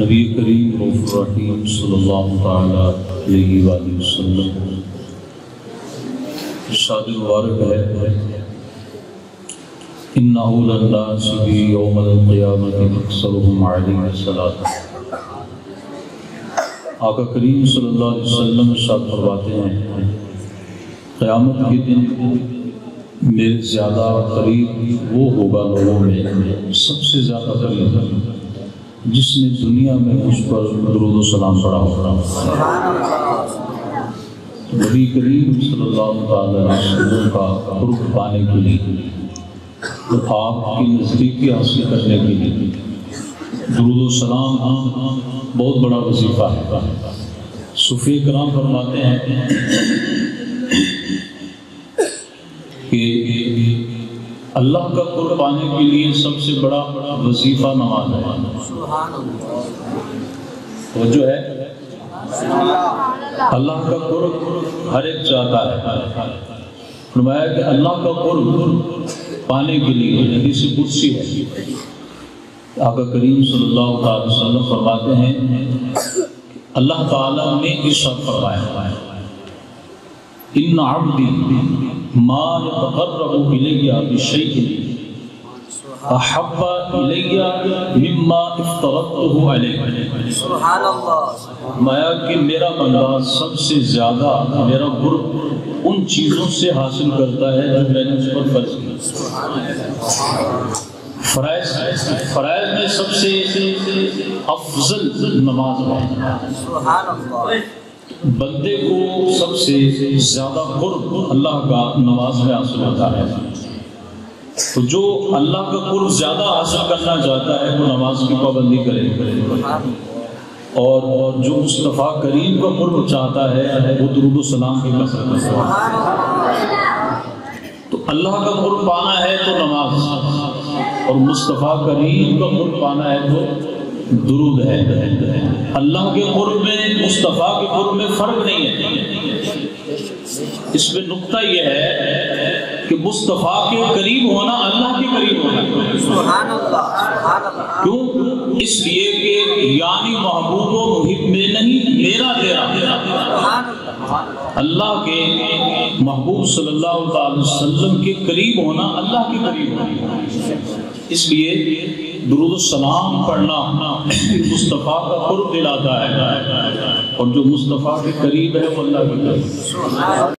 نبی کریم رؤوف الرحیم صلی اللہ تعالی علیہ وآلہ وسلم ارشاد مبارک ہے ان اول الناس بی یوم القیامت اکثرهم علیہ الصلاۃ۔ آقا کریم صلی اللہ علیہ وسلم ارشاد فرماتے ہیں قیامت کے دن میرے زیادہ قریب وہ ہوگا لوگوں میں سب سے زیادہ قریب جس نے دنیا میں مجھ پر درود و سلام پڑھا ہوگا۔ نبی کریم صلی اللہ علیہ وسلم کا قرب پانے کے لیے، آپ کی نزدیکی حاصل کرنے کے لیے درود و سلام بہت بڑا وظیفہ ہے۔ صوفی کرام فرماتے ہیں کہ اللہ کا قرب پانے کے لیے سب سے بڑا وظیفہ نماز ہے۔ وہ جو ہے اللہ کا قرب ہر ایک چاہتا ہے۔ فرمایا کہ اللہ کا قرب پانے کے لیے حدیث قدسی ہے، آقا کریم صلی اللہ علیہ وسلم فرماتے ہیں اللہ تعالیٰ نے ارشاد فرمایا ان عبدی ما يتقرب الی بشیء احب الی مما افترضته علیہ۔ سبحان اللہ۔ فرمایا کہ میرا بندہ سب سے زیادہ میرا قرب ان چیزوں سے حاصل کرتا ہے جو میں نے اس پر فرض کی۔ فرائض میں سب سے افضل نماز ہے۔ سبحان اللہ۔ بندے کو سب سے زیادہ قرب اللہ کا نماز میں حاصل ہوتا ہے۔ تو جو اللہ کا قرب زیادہ حاصل کرنا چاہتا ہے وہ نماز کی پابندی کرے، اور جو مصطفیٰ کریم کا قرب چاہتا ہے وہ درود و سلام کی کثرت کرے۔ تو اللہ کا قرب پانا ہے تو نماز، اور مصطفیٰ کریم کا قرب پانا ہے تو درود ہے۔ اللہ کے قرب میں مصطفیٰ کے قرب میں فرق نہیں ہے۔ اس میں نقطہ یہ ہے کہ مصطفیٰ کے قریب ہونا اللہ کے قریب ہونا۔ سبحان اللہ۔ سبحان اللہ۔ کیوں؟ اس لیے کہ یعنی محبوب و محب میں نہیں، میرا تیرا۔ اللہ کے محبوب صلی اللہ علیہ وسلم کے قریب ہونا اللہ کے قریب ہونا۔ اس لیے درود السلام پڑھنا مصطفیٰ کا قرب دلاتا ہے، اور جو مصطفیٰ کے قریب ہے وہ اللہ کے قریب۔